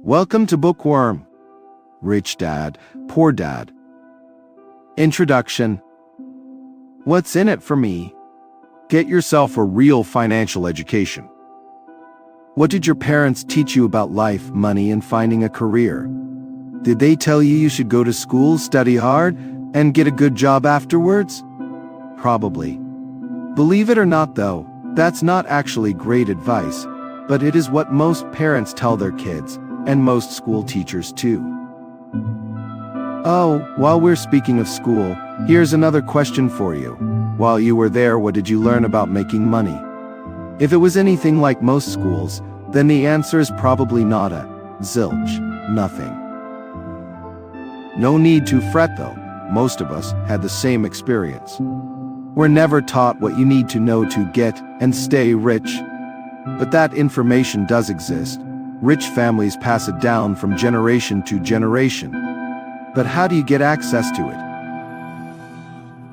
Welcome to Bookworm. Rich Dad, Poor Dad. Introduction. What's in it for me? Get yourself a real financial education. What did your parents teach you about life, money, and finding a career? Did they tell you should go to school, study hard, and get a good job afterwards? Probably. Believe it or not though, that's not actually great advice, but it is what most parents tell their kids, and most school teachers too. Oh, while we're speaking of school, here's another question for you. While you were there, what did you learn about making money? If it was anything like most schools, then the answer is probably nada, zilch, nothing. No need to fret though, most of us had the same experience. We're never taught what you need to know to get and stay rich. But that information does exist. Rich families pass it down from generation to generation. But how do you get access to it?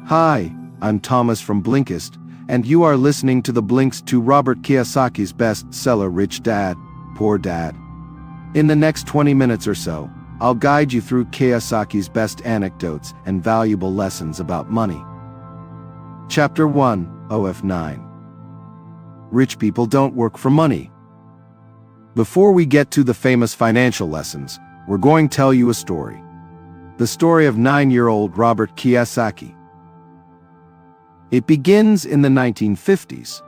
Hi, I'm Thomas from Blinkist, and you are listening to the Blinks to Robert Kiyosaki's bestseller Rich Dad, Poor Dad. In the next 20 minutes or so, I'll guide you through Kiyosaki's best anecdotes and valuable lessons about money. Chapter 1, OF9. Rich people don't work for money. Before we get to the famous financial lessons, we're going to tell you a story. The story of 9-year-old Robert Kiyosaki. It begins in the 1950s.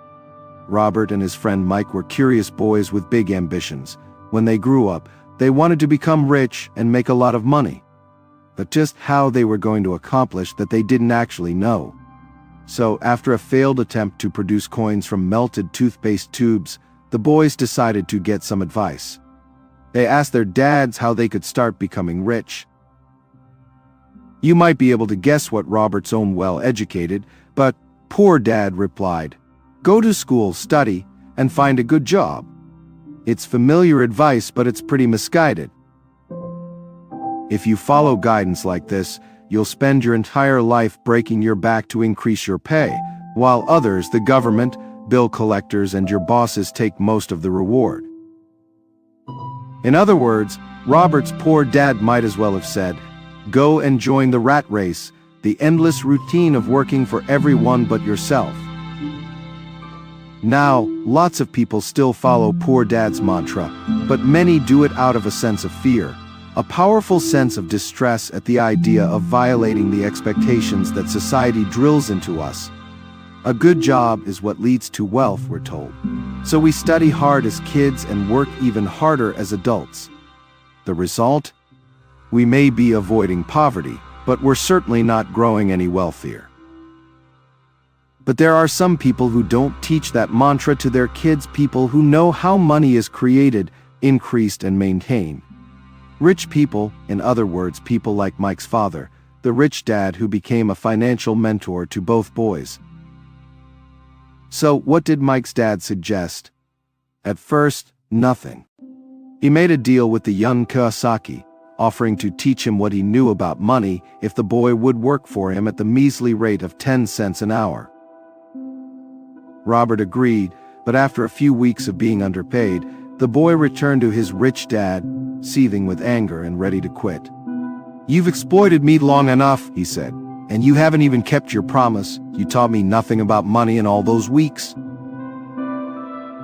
Robert and his friend Mike were curious boys with big ambitions. When they grew up, they wanted to become rich and make a lot of money. But just how they were going to accomplish that they didn't actually know. So, after a failed attempt to produce coins from melted toothpaste tubes, the boys decided to get some advice. They asked their dads how they could start becoming rich. You might be able to guess what Robert's own well-educated, but poor dad replied, "Go to school, study, and find a good job." It's familiar advice, but it's pretty misguided. If you follow guidance like this, you'll spend your entire life breaking your back to increase your pay, while others, the government, bill collectors, and your bosses take most of the reward. In other words, Robert's poor dad might as well have said, "Go and join the rat race, the endless routine of working for everyone but yourself." Now, lots of people still follow poor dad's mantra, but many do it out of a sense of fear, a powerful sense of distress at the idea of violating the expectations that society drills into us. A good job is what leads to wealth, we're told. So we study hard as kids and work even harder as adults. The result? We may be avoiding poverty, but we're certainly not growing any wealthier. But there are some people who don't teach that mantra to their kids, people who know how money is created, increased, and maintained. Rich people, in other words, people like Mike's father, the rich dad who became a financial mentor to both boys. So, what did Mike's dad suggest? At first, nothing. He made a deal with the young Kiyosaki, offering to teach him what he knew about money if the boy would work for him at the measly rate of 10 cents an hour. Robert agreed, but after a few weeks of being underpaid, the boy returned to his rich dad, seething with anger and ready to quit. "You've exploited me long enough," he said, "and you haven't even kept your promise. You taught me nothing about money in all those weeks."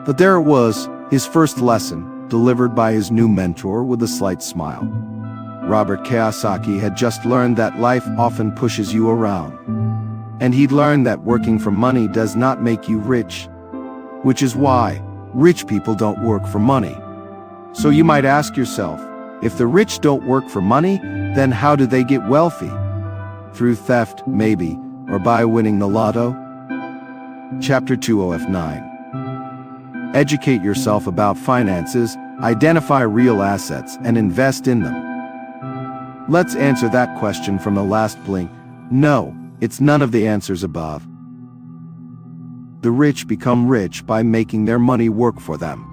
But there it was, his first lesson, delivered by his new mentor with a slight smile. Robert Kiyosaki had just learned that life often pushes you around. And he'd learned that working for money does not make you rich. Which is why rich people don't work for money. So you might ask yourself, if the rich don't work for money, then how do they get wealthy? Through theft, maybe, or by winning the lotto? Chapter 2, OF9. Educate yourself about finances, identify real assets, and invest in them. Let's answer that question from the last blink. No, it's none of the answers above. The rich become rich by making their money work for them.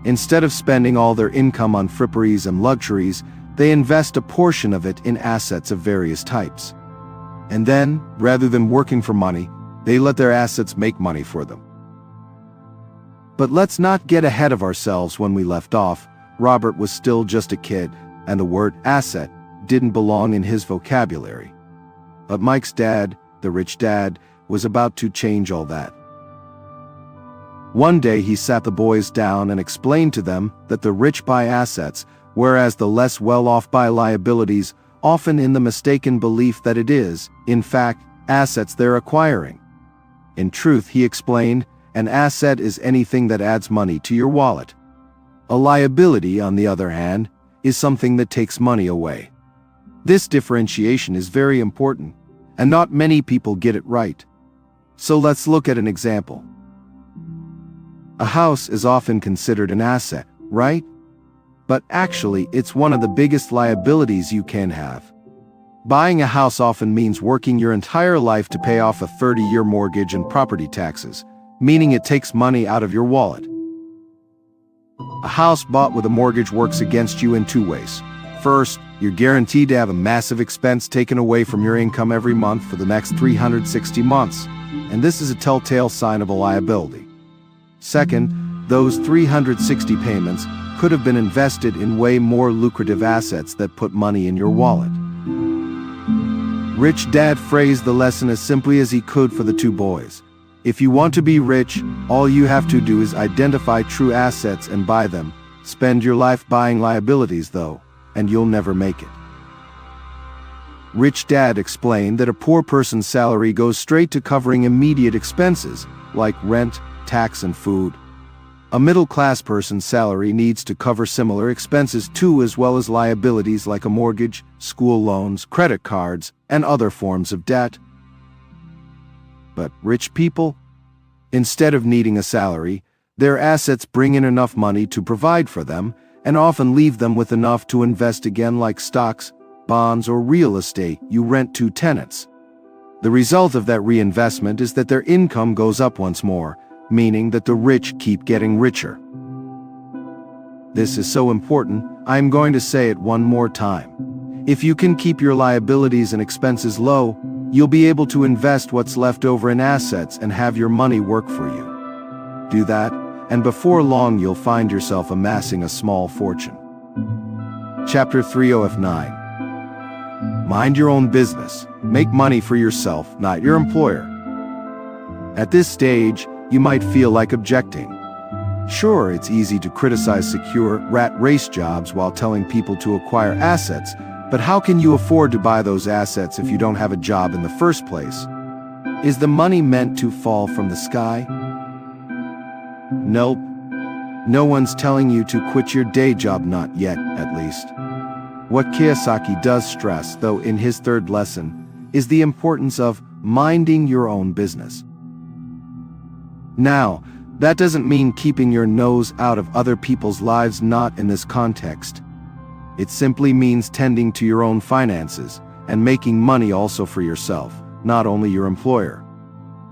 Instead of spending all their income on fripperies and luxuries, they invest a portion of it in assets of various types. And then, rather than working for money, they let their assets make money for them. But let's not get ahead of ourselves when we left off. Robert was still just a kid, and the word asset didn't belong in his vocabulary. But Mike's dad, the rich dad, was about to change all that. One day he sat the boys down and explained to them that the rich buy assets, whereas the less well-off buy liabilities, often in the mistaken belief that it is, in fact, assets they're acquiring. In truth, he explained, an asset is anything that adds money to your wallet. A liability, on the other hand, is something that takes money away. This differentiation is very important, and not many people get it right. So let's look at an example. A house is often considered an asset, right? But actually, it's one of the biggest liabilities you can have. Buying a house often means working your entire life to pay off a 30-year mortgage and property taxes, meaning it takes money out of your wallet. A house bought with a mortgage works against you in two ways. First, you're guaranteed to have a massive expense taken away from your income every month for the next 360 months, and this is a telltale sign of a liability. Second, those 360 payments could have been invested in way more lucrative assets that put money in your wallet. Rich Dad phrased the lesson as simply as he could for the two boys. If you want to be rich, all you have to do is identify true assets and buy them. Spend your life buying liabilities, though, and you'll never make it. Rich Dad explained that a poor person's salary goes straight to covering immediate expenses, like rent, tax, and food. A middle-class person's salary needs to cover similar expenses too, as well as liabilities like a mortgage, school loans, credit cards, and other forms of debt. But rich people, instead of needing a salary, their assets bring in enough money to provide for them, and often leave them with enough to invest again, like stocks, bonds, or real estate you rent to tenants. The result of that reinvestment is that their income goes up once more, meaning that the rich keep getting richer. This is so important, I'm going to say it one more time. If you can keep your liabilities and expenses low, you'll be able to invest what's left over in assets and have your money work for you. Do that, and before long you'll find yourself amassing a small fortune. Chapter 309. Mind your own business. Make money for yourself, not your employer. At this stage, you might feel like objecting. Sure, it's easy to criticize secure, rat race jobs while telling people to acquire assets, but how can you afford to buy those assets if you don't have a job in the first place? Is the money meant to fall from the sky? Nope. No one's telling you to quit your day job, not yet, at least. What Kiyosaki does stress, though, in his third lesson, is the importance of minding your own business. Now, that doesn't mean keeping your nose out of other people's lives, not in this context. It simply means tending to your own finances and making money also for yourself, not only your employer.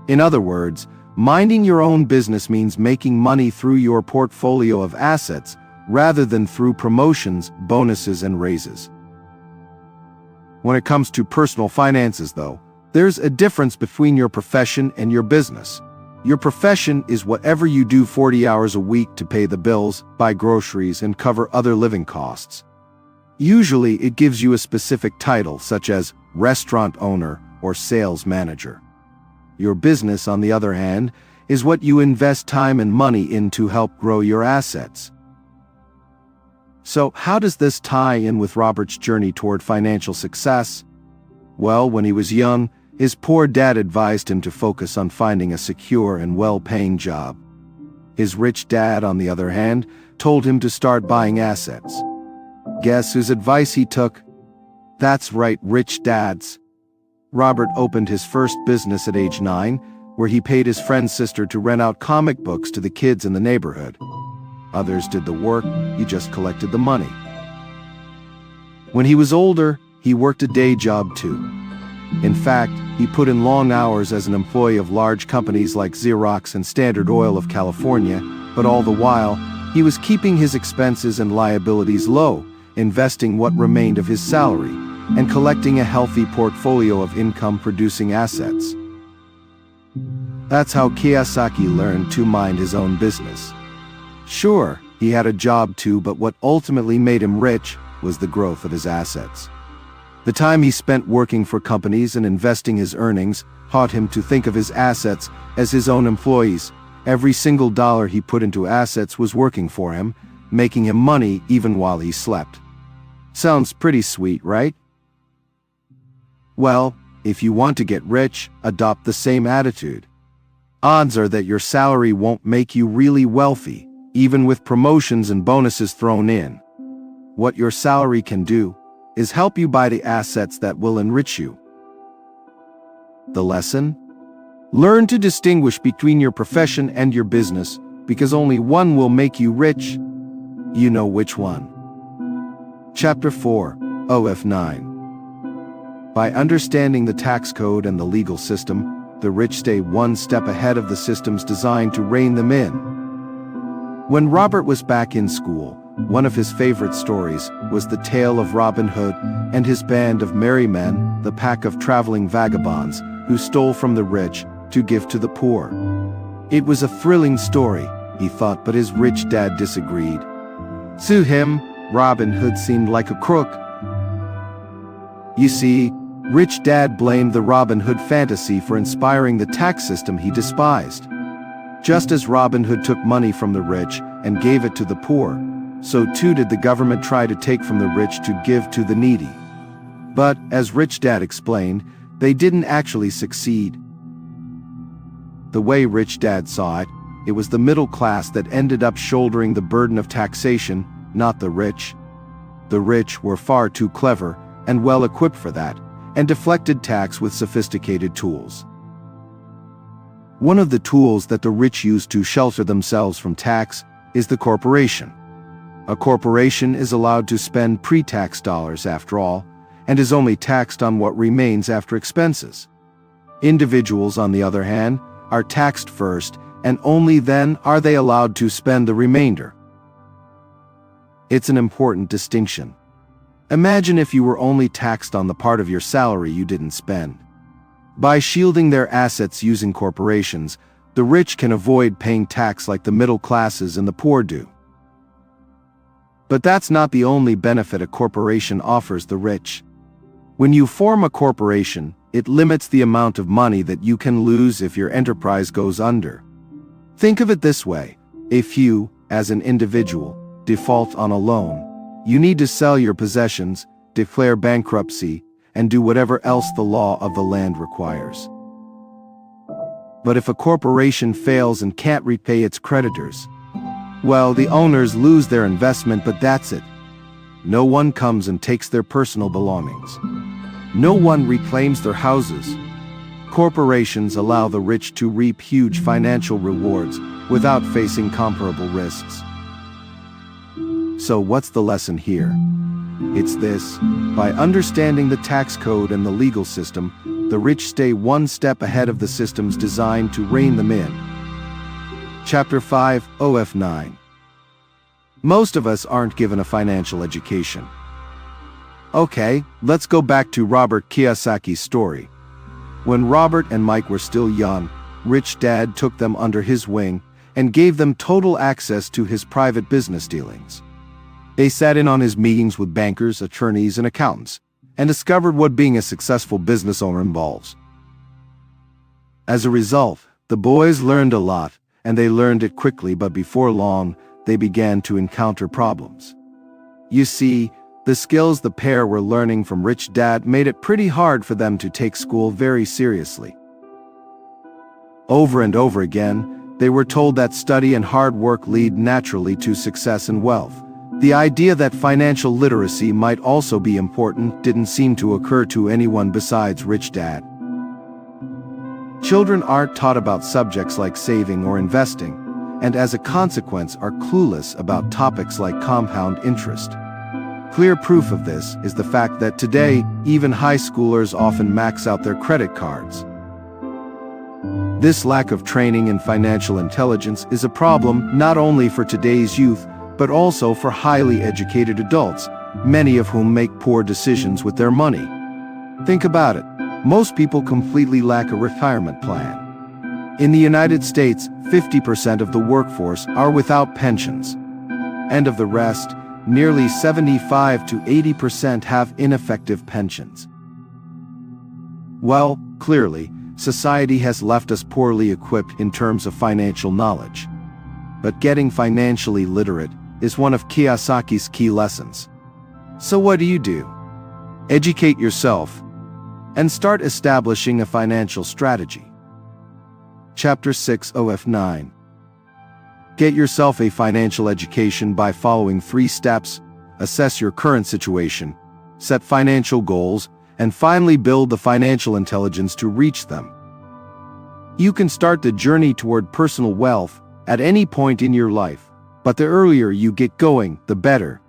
In other words, minding your own business means making money through your portfolio of assets rather than through promotions, bonuses, and raises. When it comes to personal finances, though, there's a difference between your profession and your business. Your profession is whatever you do 40 hours a week to pay the bills, buy groceries, and cover other living costs. Usually, it gives you a specific title, such as restaurant owner or sales manager. Your business, on the other hand, is what you invest time and money in to help grow your assets. So, how does this tie in with Robert's journey toward financial success? Well, when he was young, his poor dad advised him to focus on finding a secure and well-paying job. His rich dad, on the other hand, told him to start buying assets. Guess whose advice he took? That's right, rich dads. Robert opened his first business at age 9, where he paid his friend's sister to rent out comic books to the kids in the neighborhood. Others did the work, he just collected the money. When he was older, he worked a day job too. In fact, he put in long hours as an employee of large companies like Xerox and Standard Oil of California, but all the while, he was keeping his expenses and liabilities low, investing what remained of his salary, and collecting a healthy portfolio of income-producing assets. That's how Kiyosaki learned to mind his own business. Sure, He had a job too, but what ultimately made him rich was the growth of his assets. The time he spent working for companies and investing his earnings taught him to think of his assets as his own employees. Every single dollar he put into assets was working for him, making him money even while he slept. Sounds pretty sweet, right? Well, if you want to get rich, adopt the same attitude. Odds are that your salary won't make you really wealthy, even with promotions and bonuses thrown in. What your salary can do is help you buy the assets that will enrich you. The lesson? Learn to distinguish between your profession and your business, because only one will make you rich. You know which one. Chapter 4, OF9. By understanding the tax code and the legal system, the rich stay one step ahead of the systems designed to rein them in. When Robert was back in school, one of his favorite stories was the tale of Robin Hood and his band of merry men, the pack of traveling vagabonds who stole from the rich to give to the poor. It was a thrilling story, he thought, but his rich dad disagreed. To him, Robin Hood seemed like a crook. You see, Rich Dad blamed the Robin Hood fantasy for inspiring the tax system he despised. Just as Robin Hood took money from the rich and gave it to the poor, so too did the government try to take from the rich to give to the needy. But, as Rich Dad explained, they didn't actually succeed. The way Rich Dad saw it, it was the middle class that ended up shouldering the burden of taxation, not the rich. The rich were far too clever and well equipped for that, and deflected tax with sophisticated tools. One of the tools that the rich use to shelter themselves from tax is the corporation. A corporation is allowed to spend pre-tax dollars after all, and is only taxed on what remains after expenses. Individuals, on the other hand, are taxed first, and only then are they allowed to spend the remainder. It's an important distinction. Imagine if you were only taxed on the part of your salary you didn't spend. By shielding their assets using corporations, the rich can avoid paying tax like the middle classes and the poor do. But that's not the only benefit a corporation offers the rich. When you form a corporation, it limits the amount of money that you can lose if your enterprise goes under. Think of it this way: if you, as an individual, default on a loan, you need to sell your possessions, declare bankruptcy, and do whatever else the law of the land requires. But if a corporation fails and can't repay its creditors, well, the owners lose their investment, but that's it. No one comes and takes their personal belongings. No one reclaims their houses. Corporations allow the rich to reap huge financial rewards without facing comparable risks. So what's the lesson here? It's this: by understanding the tax code and the legal system, the rich stay one step ahead of the systems designed to rein them in. Chapter 5, OF9. Most of us aren't given a financial education. Okay, let's go back to Robert Kiyosaki's story. When Robert and Mike were still young, Rich Dad took them under his wing and gave them total access to his private business dealings. They sat in on his meetings with bankers, attorneys, and accountants, and discovered what being a successful business owner involves. As a result, the boys learned a lot, and they learned it quickly, but before long, they began to encounter problems. You see, the skills the pair were learning from Rich Dad made it pretty hard for them to take school very seriously. Over and over again, they were told that study and hard work lead naturally to success and wealth. The idea that financial literacy might also be important didn't seem to occur to anyone besides Rich Dad. Children aren't taught about subjects like saving or investing, and as a consequence are clueless about topics like compound interest. Clear proof of this is the fact that today, even high schoolers often max out their credit cards. This lack of training in financial intelligence is a problem not only for today's youth, but also for highly educated adults, many of whom make poor decisions with their money. Think about it. Most people completely lack a retirement plan. In the United States, 50% of the workforce are without pensions. And of the rest, nearly 75 to 80% have ineffective pensions. Well, clearly, society has left us poorly equipped in terms of financial knowledge. But getting financially literate is one of Kiyosaki's key lessons. So what do? Educate yourself and start establishing a financial strategy. Chapter 6 OF9. Get yourself a financial education by following 3 steps: assess your current situation, set financial goals, and finally build the financial intelligence to reach them. You can start the journey toward personal wealth at any point in your life, but the earlier you get going, the better.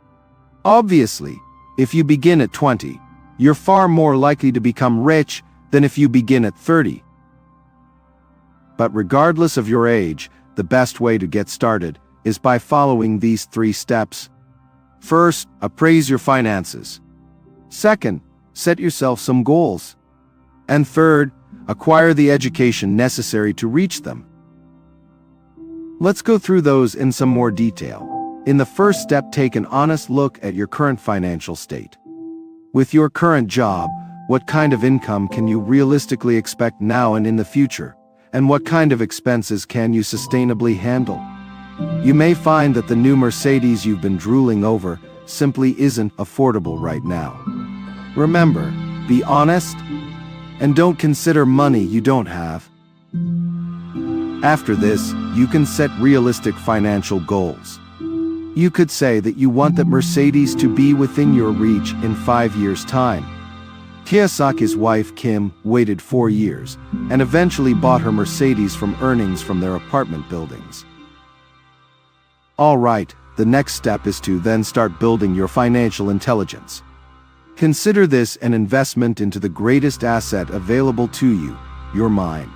Obviously, if you begin at 20, you're far more likely to become rich than if you begin at 30. But regardless of your age, the best way to get started is by following these 3 steps. First, appraise your finances. Second, set yourself some goals. And third, acquire the education necessary to reach them. Let's go through those in some more detail. In the first step, take an honest look at your current financial state. With your current job, what kind of income can you realistically expect now and in the future? And what kind of expenses can you sustainably handle? You may find that the new Mercedes you've been drooling over simply isn't affordable right now. Remember, be honest, and don't consider money you don't have. After this, you can set realistic financial goals. You could say that you want that Mercedes to be within your reach in 5 years' time. Kiyosaki's wife Kim waited 4 years and eventually bought her Mercedes from earnings from their apartment buildings. All right, the next step is to then start building your financial intelligence. Consider this an investment into the greatest asset available to you, your mind.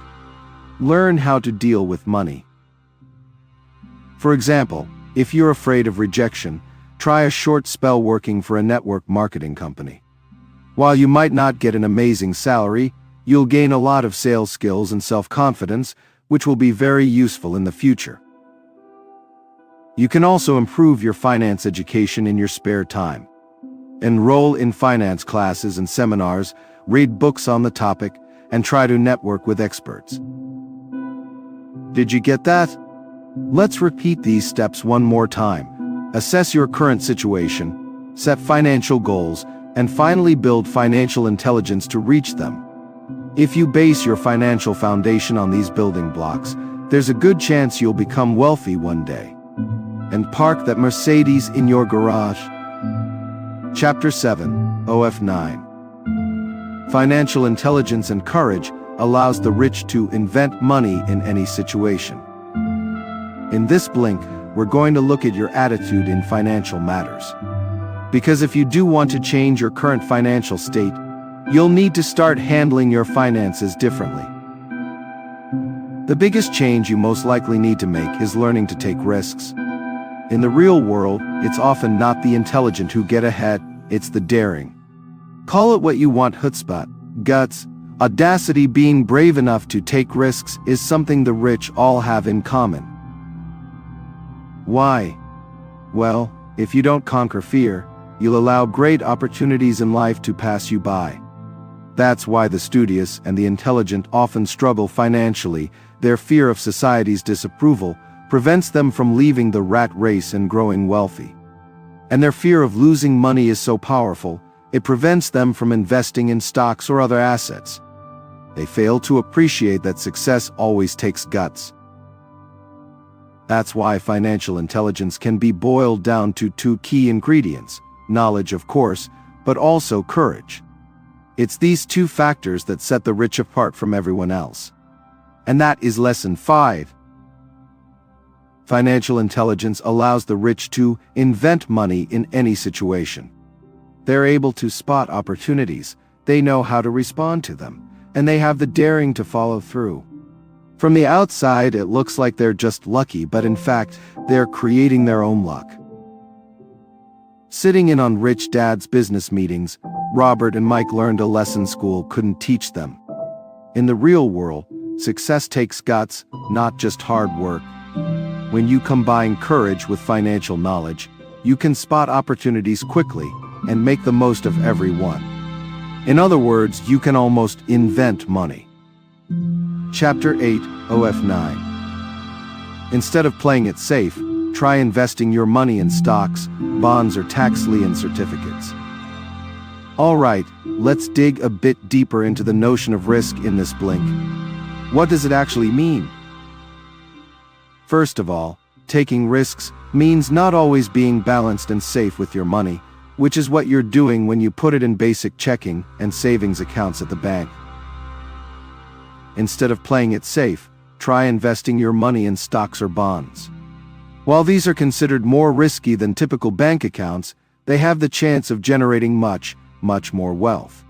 Learn how to deal with money. For example, if you're afraid of rejection, try a short spell working for a network marketing company. While you might not get an amazing salary, you'll gain a lot of sales skills and self-confidence, which will be very useful in the future. You can also improve your finance education in your spare time. Enroll in finance classes and seminars, read books on the topic, and try to network with experts. Did you get that? Let's repeat these steps one more time. Assess your current situation, set financial goals, and finally build financial intelligence to reach them. If you base your financial foundation on these building blocks, there's a good chance you'll become wealthy one day. And park that Mercedes in your garage. Chapter 7, OF9. Financial intelligence and courage allows the rich to invent money in any situation. In this blink, we're going to look at your attitude in financial matters. Because if you do want to change your current financial state, you'll need to start handling your finances differently. The biggest change you most likely need to make is learning to take risks. In the real world, it's often not the intelligent who get ahead, it's the daring. Call it what you want: chutzpah, guts, audacity. Being brave enough to take risks is something the rich all have in common. Why? Well, if you don't conquer fear, you'll allow great opportunities in life to pass you by. That's why the studious and the intelligent often struggle financially. Their fear of society's disapproval prevents them from leaving the rat race and growing wealthy. And their fear of losing money is so powerful, it prevents them from investing in stocks or other assets. They fail to appreciate that success always takes guts. That's why financial intelligence can be boiled down to 2 key ingredients: knowledge, of course, but also courage. It's these 2 factors that set the rich apart from everyone else. And that is lesson 5. Financial intelligence allows the rich to invent money in any situation. They're able to spot opportunities, they know how to respond to them, and they have the daring to follow through. From the outside, it looks like they're just lucky, but in fact, they're creating their own luck. Sitting in on Rich Dad's business meetings, Robert and Mike learned a lesson school couldn't teach them. In the real world, success takes guts, not just hard work. When you combine courage with financial knowledge, you can spot opportunities quickly and make the most of every one. In other words, you can almost invent money. Chapter 8, OF9. Instead of playing it safe, try investing your money in stocks, bonds, or tax-lien certificates. All right, let's dig a bit deeper into the notion of risk in this blink. What does it actually mean? First of all, taking risks means not always being balanced and safe with your money, which is what you're doing when you put it in basic checking and savings accounts at the bank. Instead of playing it safe, try investing your money in stocks or bonds. While these are considered more risky than typical bank accounts, they have the chance of generating much more wealth.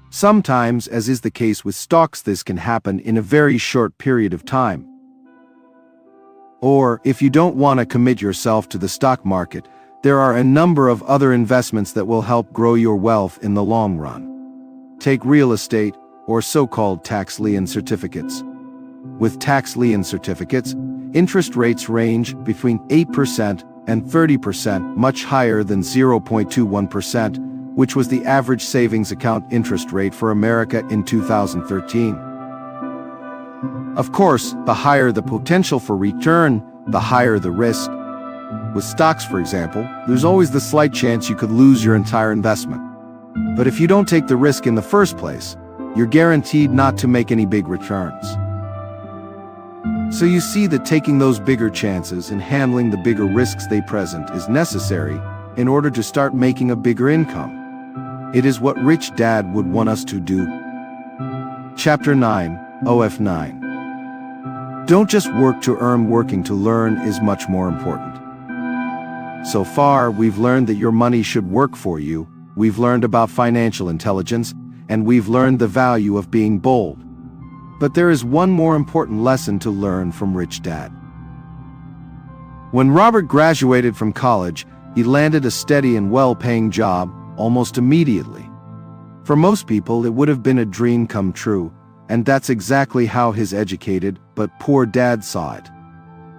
Sometimes, as is the case with stocks, this can happen in a very short period of time. Or, if you don't want to commit yourself to the stock market, there are a number of other investments that will help grow your wealth in the long run. Take real estate, or so-called tax-lien certificates. With tax-lien certificates, interest rates range between 8% and 30%, much higher than 0.21%, which was the average savings account interest rate for America in 2013. Of course, the higher the potential for return, the higher the risk. With stocks, for example, there's always the slight chance you could lose your entire investment. But if you don't take the risk in the first place, you're guaranteed not to make any big returns. So you see that taking those bigger chances and handling the bigger risks they present is necessary in order to start making a bigger income. It is what Rich Dad would want us to do. Chapter 9, OF9. Don't just work to earn, working to learn is much more important. So far, we've learned that your money should work for you, we've learned about financial intelligence, and we've learned the value of being bold. But there is one more important lesson to learn from Rich Dad. When Robert graduated from college, he landed a steady and well-paying job almost immediately. For most people, it would have been a dream come true, and that's exactly how his educated but poor dad saw it.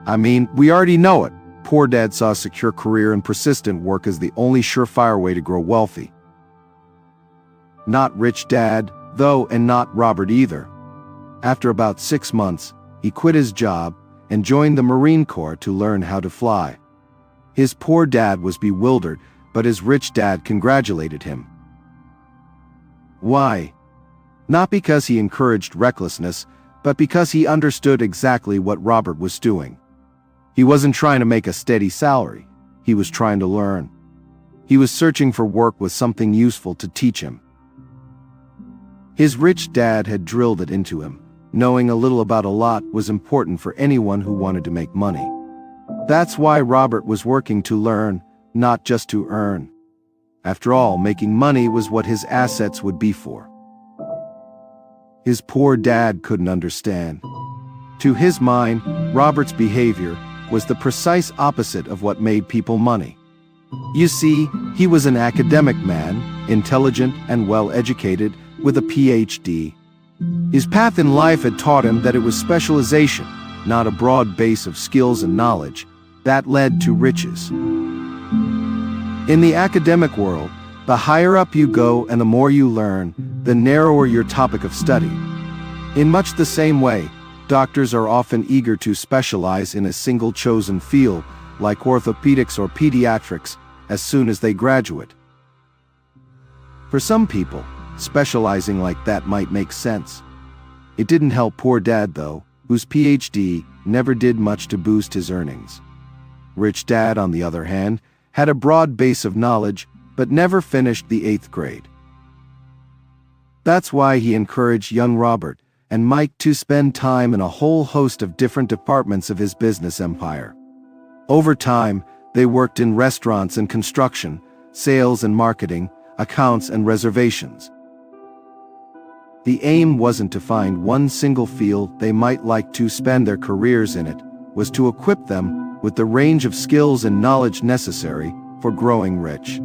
I mean, we already know it. Poor Dad saw a secure career and persistent work as the only surefire way to grow wealthy. Not Rich Dad, though, and not Robert either. After about 6 months, he quit his job and joined the Marine Corps to learn how to fly. His poor dad was bewildered, but his rich dad congratulated him. Why? Not because he encouraged recklessness, but because he understood exactly what Robert was doing. He wasn't trying to make a steady salary. He was trying to learn. He was searching for work with something useful to teach him. His rich dad had drilled it into him. Knowing a little about a lot was important for anyone who wanted to make money. That's why Robert was working to learn, not just to earn. After all, making money was what his assets would be for. His poor dad couldn't understand. To his mind, Robert's behavior was the precise opposite of what made people money. You see, he was an academic man, intelligent and well-educated, with a PhD. His path in life had taught him that it was specialization, not a broad base of skills and knowledge, that led to riches. In the academic world, the higher up you go and the more you learn, the narrower your topic of study. In much the same way, doctors are often eager to specialize in a single chosen field, like orthopedics or pediatrics, as soon as they graduate. For some people, specializing like that might make sense. It didn't help poor Dad, though, whose PhD never did much to boost his earnings. Rich Dad, on the other hand, had a broad base of knowledge, but never finished the 8th grade. That's why he encouraged young Robert and Mike to spend time in a whole host of different departments of his business empire. Over time, they worked in restaurants and construction, sales and marketing, accounts and reservations. The aim wasn't to find one single field they might like to spend their careers in. It was to equip them with the range of skills and knowledge necessary for growing rich.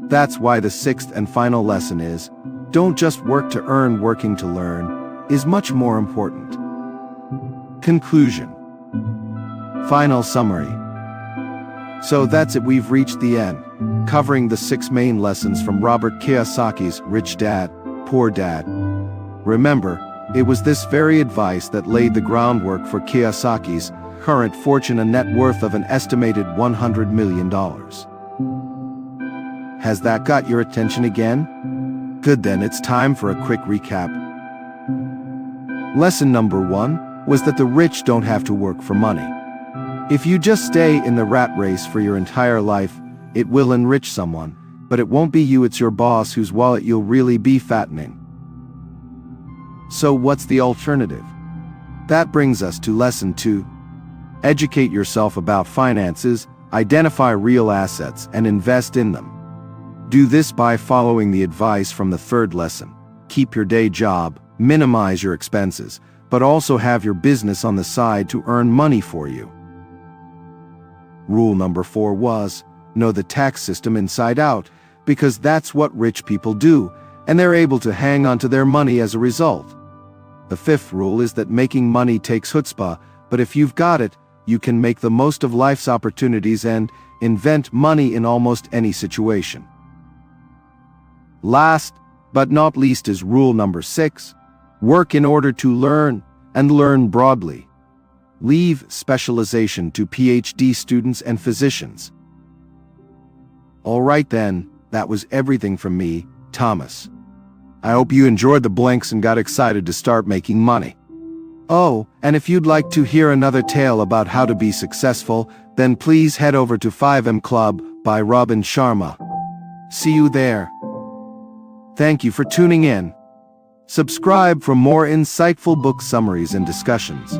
That's why the 6th and final lesson is, don't just work to earn, working to learn is much more important. Conclusion. Final summary. So that's it, we've reached the end, covering the 6 main lessons from Robert Kiyosaki's Rich Dad, Poor Dad. Remember, it was this very advice that laid the groundwork for Kiyosaki's current fortune, a net worth of an estimated $100 million. Has that got your attention again? Good, then it's time for a quick recap. Lesson number 1 was that the rich don't have to work for money. If you just stay in the rat race for your entire life, it will enrich someone, but it won't be you, it's your boss whose wallet you'll really be fattening. So what's the alternative? That brings us to lesson 2. Educate yourself about finances, identify real assets, and invest in them. Do this by following the advice from the 3rd lesson. Keep your day job, minimize your expenses, but also have your business on the side to earn money for you. Rule number 4 was, know the tax system inside out, because that's what rich people do, and they're able to hang on to their money as a result. The 5th rule is that making money takes chutzpah, but if you've got it, you can make the most of life's opportunities and invent money in almost any situation. Last but not least is rule number 6. Work in order to learn, and learn broadly. Leave specialization to PhD students and physicians. All right then, that was everything from me, Thomas. I hope you enjoyed the blinks and got excited to start making money. Oh, and if you'd like to hear another tale about how to be successful, then please head over to 5M Club by Robin Sharma. See you there. Thank you for tuning in. Subscribe for more insightful book summaries and discussions.